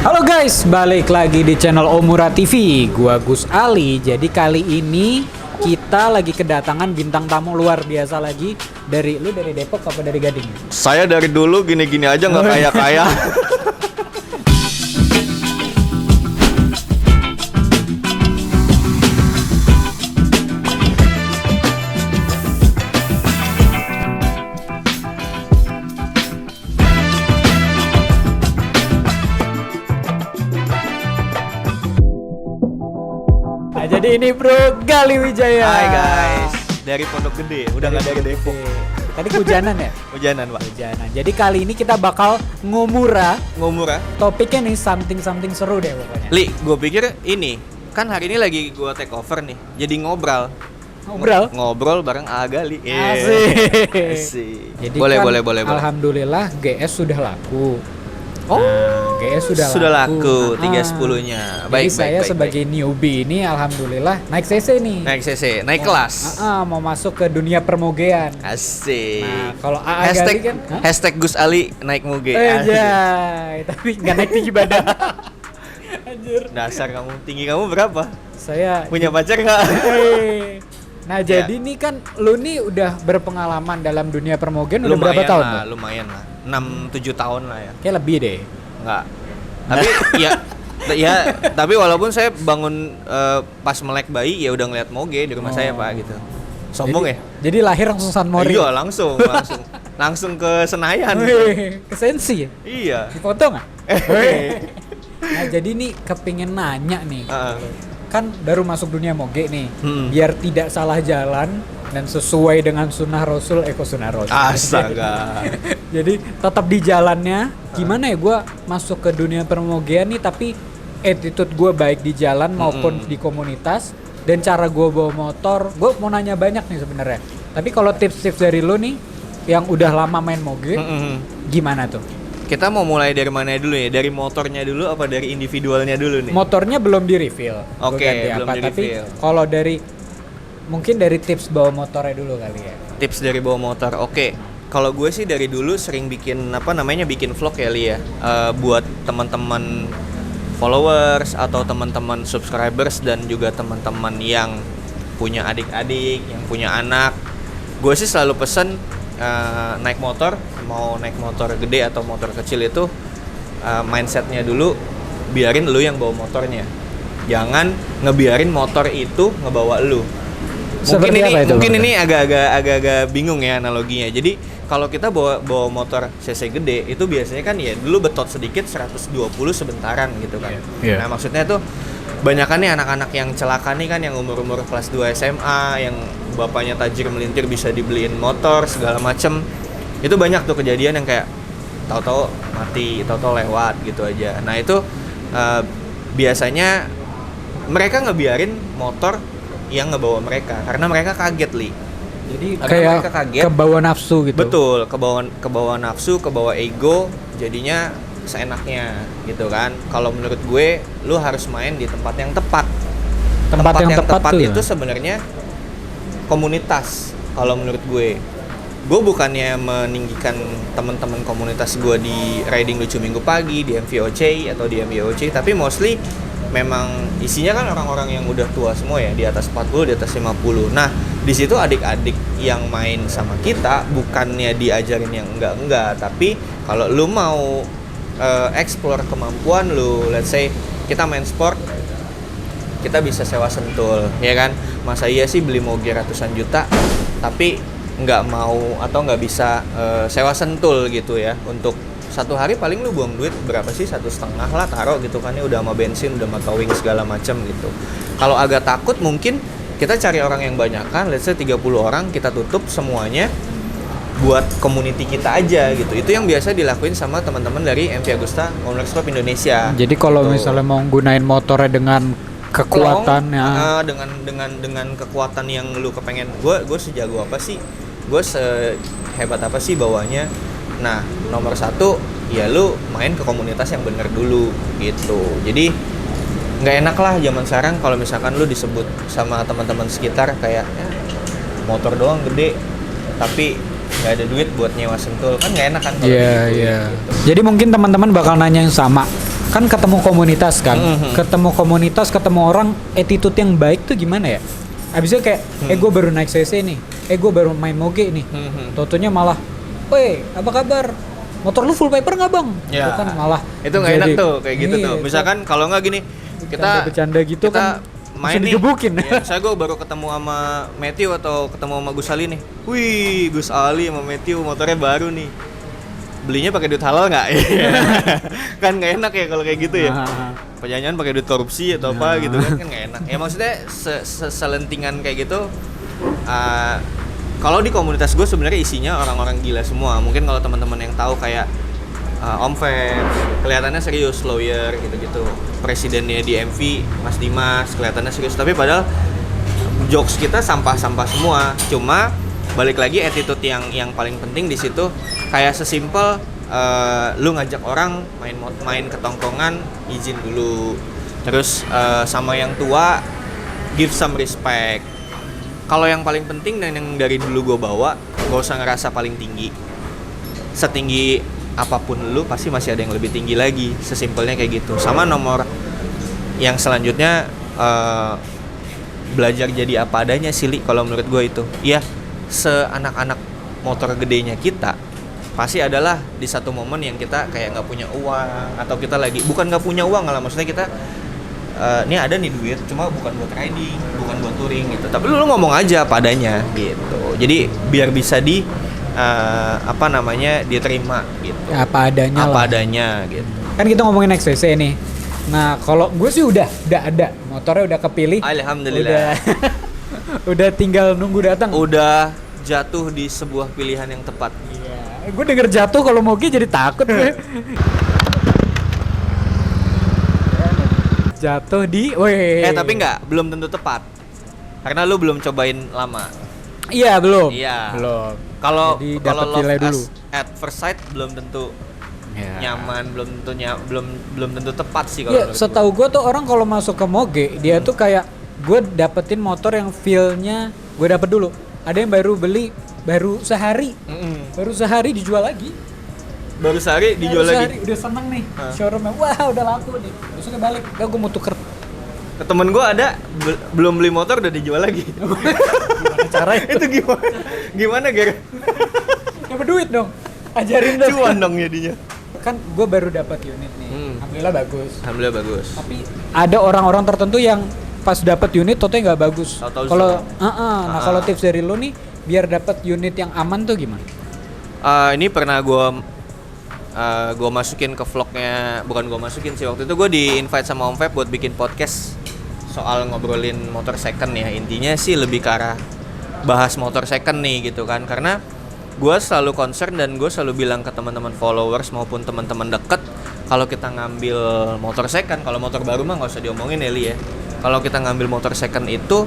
Halo guys, balik lagi di channel Omura TV. Gua Gus Ali. Jadi kali ini kita lagi kedatangan bintang tamu luar biasa lagi. Dari Depok apa dari Gading? Saya dari dulu gini-gini aja nggak kaya-kaya. Nah, jadi ini Bro Gali Wijaya. Hai guys, dari Pondok Gede, udah nggak dari Depok. Tadi hujanan ya? Hujanan pak. Hujanan. Jadi kali ini kita bakal ngomura. Ngomura. Topiknya nih something seru deh pokoknya. Li, gue pikir ini kan hari ini lagi gue take over nih, jadi ngobrol. Ngobrol bareng Agali. Asik. Jadi Boleh. Alhamdulillah GS sudah laku. Oh, GS sudah laku 310-nya. Jadi saya sebagai newbie ini alhamdulillah naik CC nih. Naik kelas. Mau masuk ke dunia permogean. Asik. Nah, kalau hashtag, kan hashtag Gus Ali naik moge. Tapi nggak naik tinggi badan. Anjir. Dasar kamu, tinggi kamu berapa? Saya Punya pacar nggak? Nah jadi nih kan lu nih udah berpengalaman dalam dunia permogean udah berapa tahun? Lumayan lah, 6-7 tahun lah ya. Kayak lebih deh. Enggak. Tapi ya tapi walaupun saya bangun pas melek bayi ya udah ngeliat moge di rumah saya Pak gitu. Sombong ya? Jadi lahir langsung San Mori. Iya, langsung ke Senayan. Ke Sensi ya? Iya. Dipoto nggak? Nah jadi nih kepingin nanya nih. Kan baru masuk dunia moge nih, biar tidak salah jalan dan sesuai dengan sunnah Rasul, sunnah Rasul. Astaga. Jadi tetap di jalannya. Gimana ya gue masuk ke dunia permogean nih, tapi attitude gue baik di jalan maupun di komunitas, dan cara gue bawa motor. Gue mau nanya banyak nih sebenarnya. Tapi kalau tips-tips dari lo nih, yang udah lama main moge, gimana tuh? Kita mau mulai dari mana dulu ya? Dari motornya dulu apa dari individualnya dulu nih? Motornya belum di reveal. Oke, belum di reveal. Tapi kalau mungkin dari tips bawa motornya dulu kali ya. Tips dari bawa motor. Oke. Kalau gue sih dari dulu sering bikin bikin vlog ya Li ya. Buat teman-teman followers atau teman-teman subscribers dan juga teman-teman yang punya adik-adik, yang punya anak. Gue sih selalu pesen naik motor, mau naik motor gede atau motor kecil itu mindsetnya dulu biarin lu yang bawa motornya, jangan ngebiarin motor itu ngebawa lu. Mungkin ini agak-agak bingung ya analoginya. Jadi kalau kita bawa motor cc gede itu biasanya kan ya dulu betot sedikit 120 sebentaran gitu kan. Nah maksudnya tuh banyakan nih anak-anak yang celaka nih kan, yang umur-umur kelas 2 SMA, yang bapaknya tajir melintir bisa dibeliin motor segala macem. Itu banyak tuh kejadian yang kayak tahu-tahu mati, tahu-tahu lewat gitu aja. Nah itu biasanya mereka ngebiarin motor yang ngebawa mereka karena mereka kaget Li. Jadi kayak kebawa nafsu gitu. Betul, kebawa nafsu, kebawa ego, jadinya seenaknya gitu kan. Kalau menurut gue lu harus main di tempat yang tepat. Tempat yang tepat itu sebenarnya komunitas. Kalau menurut gue bukannya meninggikan teman-teman komunitas gue di Riding Lucu Minggu Pagi, di MVOC atau di MVOC, tapi mostly memang isinya kan orang-orang yang udah tua semua ya, di atas 40, di atas 50. Nah, di situ adik-adik yang main sama kita bukannya diajarin yang enggak, tapi kalau lu mau explore kemampuan lu, let's say kita main sport, kita bisa sewa sentul, ya kan? Masa iya sih beli moge ratusan juta, tapi nggak mau atau nggak bisa sewa sentul gitu ya? Untuk satu hari paling lu buang duit berapa sih? 1,5 lah taruh gitu kan ya, udah sama bensin, udah sama towing segala macam gitu. Kalau agak takut mungkin kita cari orang yang banyakan, let's say 30 orang, kita tutup semuanya buat community kita aja gitu. Itu yang biasa dilakuin sama teman-teman dari MV Agusta Owners Club Indonesia. Jadi kalau misalnya mau gunain motornya dengan kekuatan dengan kekuatan yang lu kepengen, gue sejago apa sih, gue sehebat apa sih bawanya. Nah nomor satu ya lu main ke komunitas yang bener dulu gitu. Jadi nggak enak lah zaman sekarang kalau misalkan lu disebut sama teman-teman sekitar kayak motor doang gede tapi nggak ada duit buat nyewa sentul, kan nggak enak kan kalau gitu. Jadi mungkin teman-teman bakal nanya yang sama. kan ketemu komunitas kan, ketemu orang, attitude yang baik tuh gimana ya? Abisnya kayak, gue baru naik CC nih, gue baru main moge nih, totonya malah, weh apa kabar? Motor lu full paper nggak bang? Ya. Itu kan malah itu nggak enak tuh kayak gitu tuh. Misalkan kalau nggak gini, kita bercanda gitu kita kan, main nih. digebukin. Ya, saya gue baru ketemu sama Matthew atau ketemu sama Gus Ali nih. Wih, Gus Ali sama Matthew motornya baru nih. Belinya pakai duit halal nggak? Kan nggak enak ya kalau kayak gitu ya. Perjanjian pakai duit korupsi atau apa gitu kan nggak enak. Ya maksudnya selentingan kayak gitu. Kalau di komunitas gue sebenarnya isinya orang-orang gila semua. Mungkin kalau teman-teman yang tahu kayak Om Feb, kelihatannya serius, lawyer gitu-gitu. Presidennya di MV, Mas Dimas, kelihatannya serius. Tapi padahal jokes kita sampah-sampah semua. Cuma balik lagi attitude yang paling penting di situ kayak sesimpel lu ngajak orang main ke tongkongan, izin dulu. Terus sama yang tua give some respect. Kalau yang paling penting dan yang dari dulu gue bawa, gak usah ngerasa paling tinggi. Setinggi apapun lu pasti masih ada yang lebih tinggi lagi. Sesimpelnya kayak gitu. Sama nomor yang selanjutnya belajar jadi apa adanya sih, kalau menurut gue itu. Iya, seanak-anak motor gedenya kita pasti adalah di satu momen yang kita kayak nggak punya uang, atau kita lagi bukan nggak punya uang lah, maksudnya kita ini ada nih duit cuma bukan buat riding, bukan buat touring gitu, tapi lu ngomong aja apa adanya gitu, jadi biar bisa diterima gitu Ya, apa adanya gitu. Kan kita ngomongin XCC nih. Nah kalau gue sih udah ada motornya, udah kepilih, Alhamdulillah. udah tinggal nunggu datang. Udah jatuh di sebuah pilihan yang tepat. Iya. Gue denger jatuh kalau moge jadi takut gue. Jatuh di, Tapi belum tentu tepat. Karena lu belum cobain lama. Iya, belum. Iya. Belum. Kalau dapet nilai dulu. At first sight belum tentu nyaman, belum tentu tepat sih kalau. Iya, setahu gue tuh orang kalau masuk ke moge, dia tuh kayak gue dapetin motor yang feel-nya gue dapet dulu. Ada yang baru beli baru sehari dijual lagi. Baru sehari dijual lagi. Udah seneng nih showroomnya, wah udah laku nih. Besoknya balik, gak gue mau tuker. Ke temen gue ada belum beli motor udah dijual lagi. Gimana caranya? Itu gimana Ger? Dapat duit dong, ajarin dong. Cuan dong jadinya. Kan gue baru dapat unit nih, alhamdulillah bagus. Tapi ada orang-orang tertentu yang pas dapat unit totalnya nggak bagus. Kalau nah kalau tips dari lo nih biar dapat unit yang aman tuh gimana? Ini pernah gue masukin ke vlognya, bukan gue masukin sih, waktu itu gue di invite sama Om Feb buat bikin podcast soal ngobrolin motor second ya. Intinya sih lebih ke arah bahas motor second nih gitu kan, karena gue selalu concern dan gue selalu bilang ke teman-teman followers maupun teman-teman deket, kalau kita ngambil motor second, kalau motor baru mah nggak usah diomongin ya Li ya. Kalau kita ngambil motor second itu,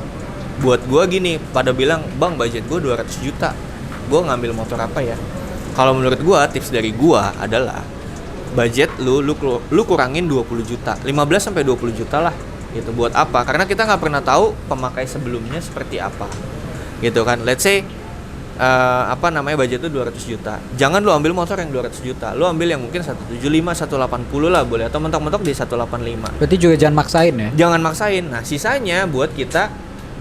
buat gue gini, pada bilang, bang budget gue 200 juta, gue ngambil motor apa ya? Kalau menurut gue, tips dari gue adalah budget lu kurangin 20 juta, 15-20 juta lah. Gitu, buat apa? Karena kita nggak pernah tahu pemakai sebelumnya seperti apa. Gitu kan, let's say budget itu 200 juta. Jangan lu ambil motor yang 200 juta. Lu ambil yang mungkin 175, 180 lah boleh, atau mentok-mentok di 185. Berarti juga jangan maksain ya? Jangan maksain. Nah, sisanya buat kita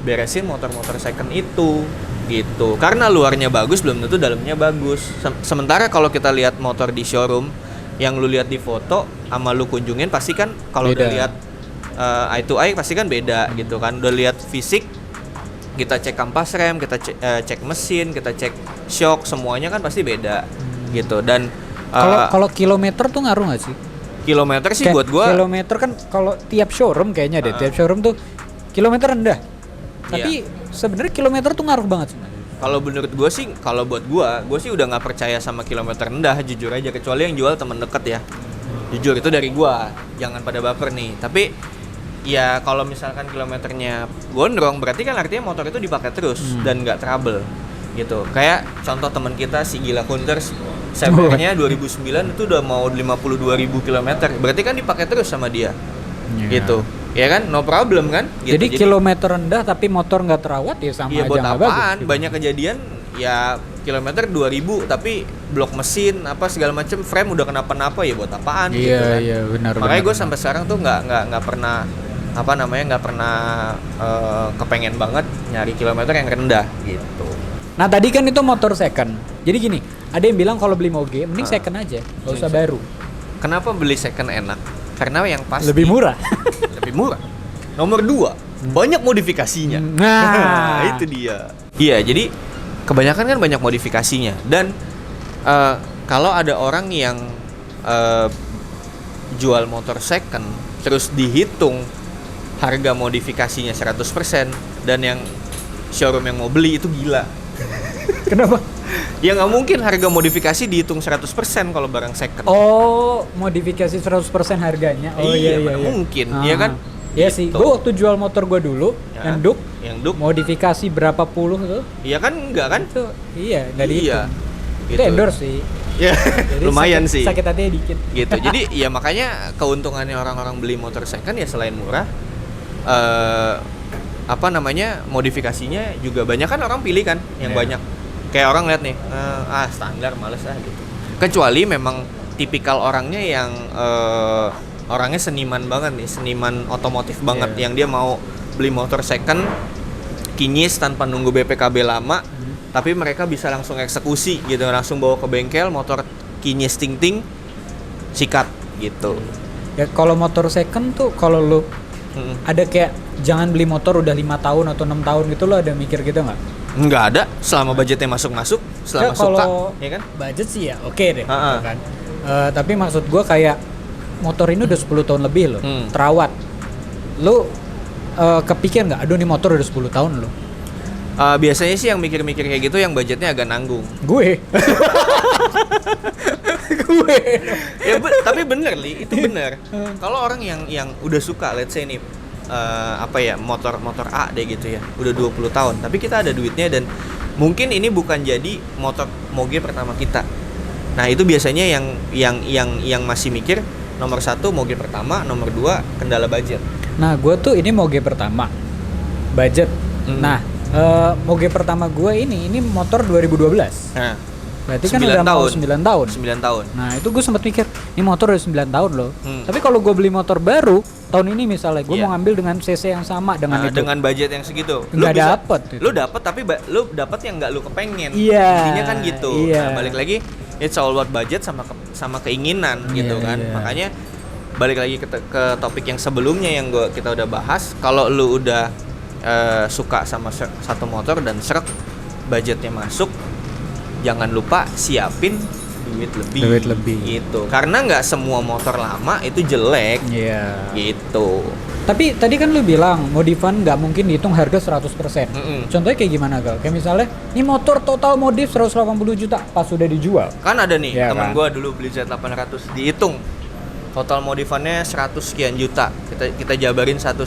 beresin motor-motor second itu gitu. Karena luarnya bagus belum tentu dalamnya bagus. Sementara kalau kita lihat motor di showroom, yang lu lihat di foto sama lu kunjungin pasti kan kalau udah lihat eye to eye pasti kan beda gitu kan. Udah lihat fisik, kita cek kampas rem, kita cek mesin, kita cek shock, semuanya kan pasti beda gitu. Dan kalau kilometer tuh ngaruh nggak sih? Kilometer sih buat gua. Kilometer kan kalau tiap showroom kayaknya deh, tiap showroom tuh kilometer rendah. Tapi sebenarnya kilometer tuh ngaruh banget sih. Kalau menurut gue sih, kalau buat gue sih udah nggak percaya sama kilometer rendah, jujur aja, kecuali yang jual temen deket ya. Jujur itu dari gue, jangan pada baper nih. Tapi ya kalau misalkan kilometernya gondrong, berarti kan artinya motor itu dipakai terus dan nggak trouble gitu. Kayak contoh teman kita si Gila Hunters, CBR-nya 2009 itu udah mau 52.000 km, berarti kan dipakai terus sama dia. Gitu. Ya kan, no problem kan? Gitu. Jadi kilometer rendah tapi motor nggak terawat ya sama aja nggak bagus. Banyak kejadian ya kilometer 2000 tapi blok mesin apa segala macem, frame udah kenapa-napa ya buat apaan gitu Iya kan. iya benar. Makanya gue benar. sampai sekarang tuh nggak pernah nggak pernah kepengen banget nyari kilometer yang rendah gitu. Nah tadi kan itu motor second. Jadi gini, ada yang bilang kalau beli moge mending second aja, nggak usah baru. Kenapa beli second enak? Karena yang pasti Lebih murah. lebih murah. Nomor 2, banyak modifikasinya. Nah, Itu dia. Iya, jadi kebanyakan kan banyak modifikasinya. Dan kalau ada orang yang jual motor second terus dihitung harga modifikasinya 100% dan yang showroom yang mau beli itu gila. kenapa? Ya nggak mungkin harga modifikasi dihitung 100% kalau barang second. Oh, modifikasi 100% harganya. Oh Iya, iya mana mungkin, iya kan? Iya sih. Gitu. Gue waktu jual motor gue dulu, Ya, yang duk, modifikasi berapa puluh tuh? iya kan enggak kan? Itu iya, nggak dihitung. Iya. Itu endorse sih. Ya, Jadi lumayan sakit, sih. Sakit hatinya dikit. Gitu. Jadi ya makanya keuntungannya orang-orang beli motor second ya selain murah, modifikasinya juga banyak kan orang pilih kan yang Iya. banyak. Kayak orang lihat nih, standar males gitu. Kecuali memang tipikal orangnya yang orangnya seniman banget nih, seniman otomotif banget, Iya. yang dia mau beli motor second kinyis tanpa nunggu BPKB lama, tapi mereka bisa langsung eksekusi gitu, langsung bawa ke bengkel, motor kinyis ting-ting, sikat gitu. Ya kalau motor second tuh kalau lu Mm. ada kayak jangan beli motor udah 5 tahun atau 6 tahun gitu, lo ada mikir gitu nggak? Nggak ada, selama budgetnya masuk-masuk, selama Ya, kalau suka, ya kan? budget sih ya oke deh, Ha-ha. gitu kan. Tapi maksud gue kayak motor ini udah 10 tahun lebih loh, terawat. Lu kepikir nggak? Aduh nih motor udah 10 tahun loh. Biasanya sih yang mikir-mikir kayak gitu yang budgetnya agak nanggung. Gue. Gue. Ya tapi bener Li, itu bener. Kalau orang yang udah suka, let's say nih motor A deh gitu ya, udah 20 tahun, tapi kita ada duitnya dan mungkin ini bukan jadi motor moge pertama kita. Nah itu biasanya yang masih mikir nomor 1 moge pertama, nomor 2 kendala budget. Nah gue tuh ini moge pertama, budget. Nah moge pertama gue ini motor 2012. Nah, Berarti kan udah mau 9 tahun. 9 tahun. Nah itu gue sempat mikir, ini motor udah 9 tahun loh. Tapi kalau gue beli motor baru tahun ini misalnya, gue Iya. mau ngambil dengan CC yang sama dengan itu. Dengan budget yang segitu, Nggak dapet itu. Lu dapet tapi lu dapet yang nggak lu kepengen. Iya. Intinya kan gitu. Iya. Nah, balik lagi it's all about budget sama keinginan gitu Iya, kan. iya. Makanya balik lagi ke topik yang sebelumnya yang kita udah bahas, kalau lu udah suka sama satu motor dan srek budgetnya masuk, jangan lupa siapin duit lebih. Gitu. Karena nggak semua motor lama itu jelek. Iya. Gitu. Tapi tadi kan lu bilang modifan nggak mungkin dihitung harga 100%. Contohnya kayak gimana Gal? Kayak misalnya, ini motor total modif 180 juta pas sudah dijual. Kan ada nih Iya teman kan? gua dulu beli Z800, dihitung total modifannya 100 sekian juta. Kita jabarin satu.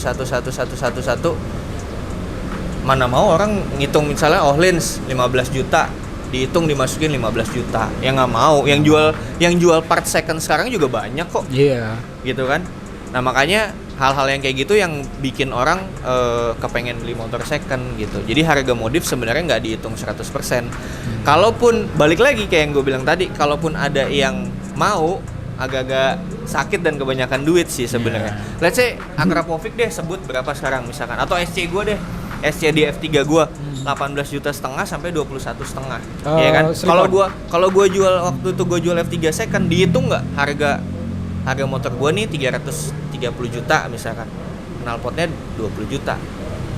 Mana mau orang ngitung misalnya Ohlins 15 juta, dihitung dimasukin 15 juta. Ya nggak mau. Yang jual part second sekarang juga banyak kok. Iya. Gitu kan. Nah, makanya hal-hal yang kayak gitu yang bikin orang kepengen beli motor second gitu. Jadi harga modif sebenarnya nggak dihitung 100%. Kalaupun balik lagi kayak yang gue bilang tadi, kalaupun ada yang mau, agak-agak sakit dan kebanyakan duit sih sebenarnya. Let's say Akrapovic deh sebut berapa sekarang misalkan, atau SC gue deh, SC di F3 gue 18 juta setengah sampai 21 setengah, ya kan? Kalau gue jual waktu itu gue jual F3 second, dihitung nggak harga motor gue nih 330 juta misalkan, knalpotnya 20 juta,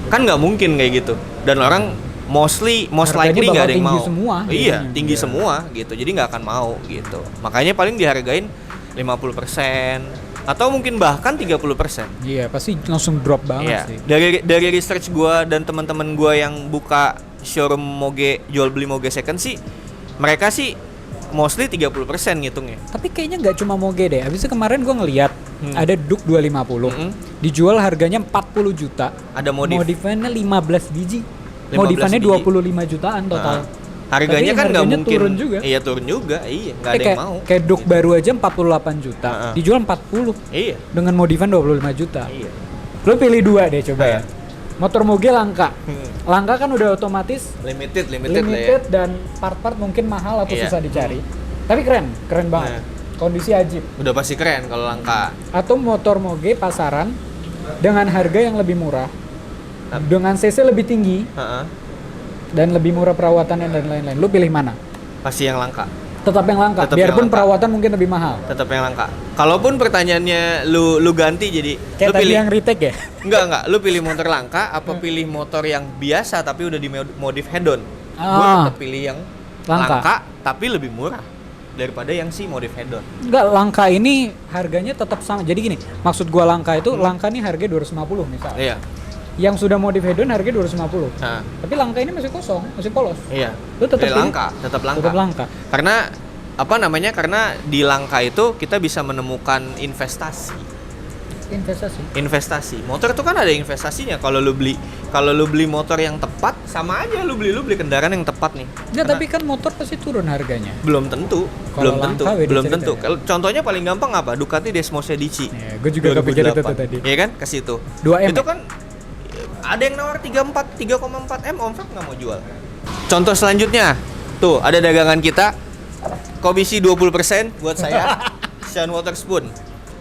kan nggak mungkin kayak gitu. Dan orang most Harganya likely nggak ada yang bakal mau. tinggi semua, Iya, jadinya. tinggi Iya. semua gitu. Jadi nggak akan mau gitu. Makanya paling dihargain 50% atau mungkin bahkan 30%. Iya, pasti langsung drop banget Iya. sih. Dari research gua dan teman-teman gua yang buka showroom moge, jual beli moge second sih, mereka sih mostly 30% ngitungnya. Tapi kayaknya nggak cuma moge deh. Habis itu kemarin gue ngeliat ada Duke 250 dijual harganya 40 juta. Ada Modifannya 15 biji. 15 Modifannya biji. 25 jutaan total. Harganya Tapi kan nggak harganya mungkin turun juga. Iya, turun juga. Iya, nggak ada yang mau. Kayak Duke baru aja 48 juta, dijual 40 Iya. dengan modifan 25 juta. Iya. Lo pilih dua deh coba ya. Motor moge langka. Langka kan udah otomatis Limited lah ya. dan part-part mungkin mahal atau Iya. susah dicari. Tapi keren banget. Kondisi ajib. Udah pasti keren kalau langka. Atau motor moge pasaran dengan harga yang lebih murah, dengan CC lebih tinggi Heeh. dan lebih murah perawatannya dan lain-lain. Lu pilih mana? Pasti yang langka. Tetap yang langka. Tetap Biarpun yang langka. perawatan mungkin lebih mahal. Tetap yang langka. Kalaupun pertanyaannya lu ganti jadi Kayak lu tadi pilih yang retake ya. enggak, lu pilih motor langka apa pilih motor yang biasa tapi udah dimodif head-on? Gua Ah. tetap pilih yang Langka. langka tapi lebih murah daripada yang si modif head-on. Enggak, langka ini harganya tetap sama. Jadi gini, maksud gua langka itu langka nih harga 250 misalnya. Iya. Yang sudah modif head-on harga 250. Nah, Tapi langka ini masih kosong, masih polos. iya. Lu tetap pilih? langka, tetap langka. Tetap langka. Karena apa namanya? Karena di langka itu kita bisa menemukan investasi. Investasi. Motor itu kan ada investasinya. Kalau lu beli motor yang tepat, sama aja lu beli kendaraan yang tepat nih. Enggak, tapi kan motor pasti turun harganya. Belum tentu. Kalau langka beda Belum cerita tentu. ya. Kalau contohnya paling gampang apa? Ducati Desmos Edici. Ya, gue juga kepikiran itu tadi. Iya kan? Ke situ. 2M Itu ya? kan ada yang nawar 3,4 M, Om Feb nggak mau jual. Contoh selanjutnya, tuh ada dagangan kita, komisi 20% buat saya, Sean Waterspoon.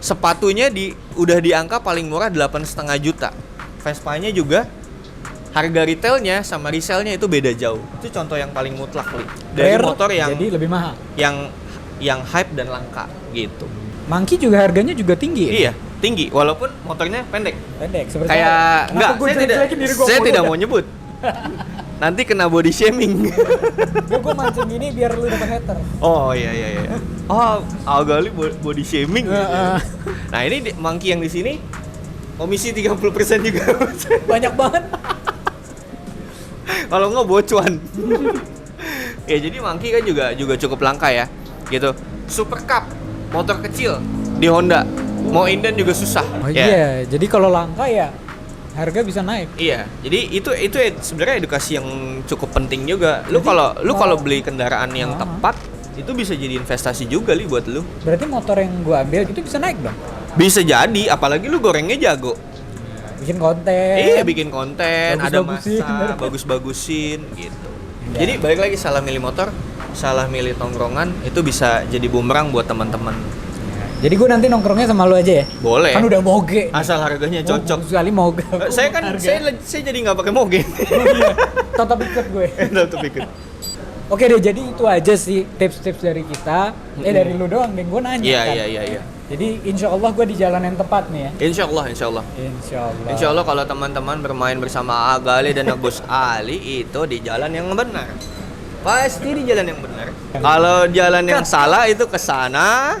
Sepatunya udah di angka paling murah 8,5 juta. Vespanya juga harga retailnya sama resellnya itu beda jauh. Itu contoh yang paling mutlak nih. Dari Rare, motor yang jadi lebih mahal. yang hype dan langka gitu. Monkey juga harganya juga tinggi ya? Iya, tinggi walaupun motornya pendek. Pendek seperti Kayak enggak, saya tidak mau nyebut. Nanti kena body shaming. Gue mancing ini biar lu dapat hater. Oh iya. Oh, Algali body shaming. Nah, ini Monkey yang di sini komisi 30% juga. Banyak banget. Kalau nggak bocuan. Ya jadi Monkey kan juga cukup langka ya. Gitu. Super Cup, motor kecil di Honda. Mau inden juga susah. Oh Ya. iya, jadi kalau langka ya harga bisa naik. Iya, jadi itu sebenarnya edukasi yang cukup penting juga. Lu kalau beli kendaraan yang tepat, itu bisa jadi investasi juga buat lu. Berarti motor yang gua ambil itu bisa naik dong. Bisa jadi, apalagi lu gorengnya jago. Bikin konten. Iya, bikin konten, ada Bagus-bagusin. masa, bagus-bagusin gitu. Ya. Jadi balik lagi, salah milih motor, salah milih tongkrongan itu bisa jadi bumerang buat teman-teman. Jadi gue nanti nongkrongnya sama lu aja ya? Boleh. Kan udah moge. Asal harganya cocok. Sekali moge. Saya jadi nggak pakai moge. Tetap ikut gue. Tetap ikut. Oke deh, jadi itu aja sih tips-tips dari kita. Dari lu doang, dan gue nanya kan. Iya. Jadi insya Allah gue di jalan yang tepat nih ya. Insya Allah. Insya Allah kalau teman-teman bermain bersama Agali dan Agus Ali itu di jalan yang benar. Pasti di jalan yang benar. Kalau jalan yang salah itu ke sana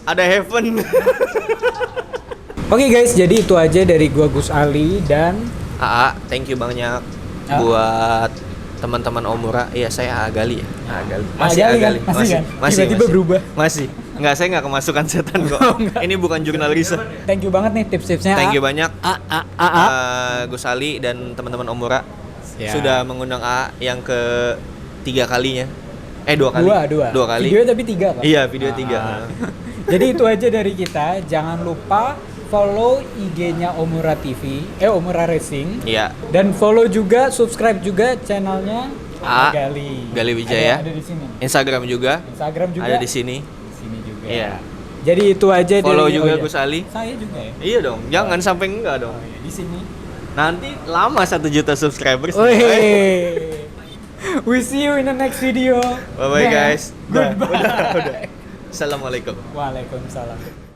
ada heaven. Oke guys, jadi itu aja dari gua Gus Ali dan Thank you banyak buat teman-teman Omura. Iya, saya Agali ya. Agali. Masih Agali kan? Masih kan? Tiba-tiba berubah. Masih. Enggak, saya nggak kemasukan setan kok. Ini bukan jurnal riset. Thank you banget nih tips-tipsnya. Thank you banyak Gus Ali dan teman-teman Omura sudah mengundang yang ke 3 kalinya. 2 kali. Dua kali. Video tapi 3 kan? Iya, video 3. Jadi itu aja dari kita. Jangan lupa follow IG-nya Omura TV, Omura Racing. Iya. Dan follow juga, subscribe juga channelnya Gali Wijaya. Ada di sini. Instagram juga. Instagram juga. Ada di sini. Di sini juga. Iya. Jadi itu aja Follow dari juga Gus Ali. Saya juga ya. Iya dong. Jangan sampai enggak dong. Di sini. Nanti lama 1 juta subscribers. We see you in the next video. Bye bye guys. Goodbye. Udah. Assalamualaikum. Waalaikumsalam.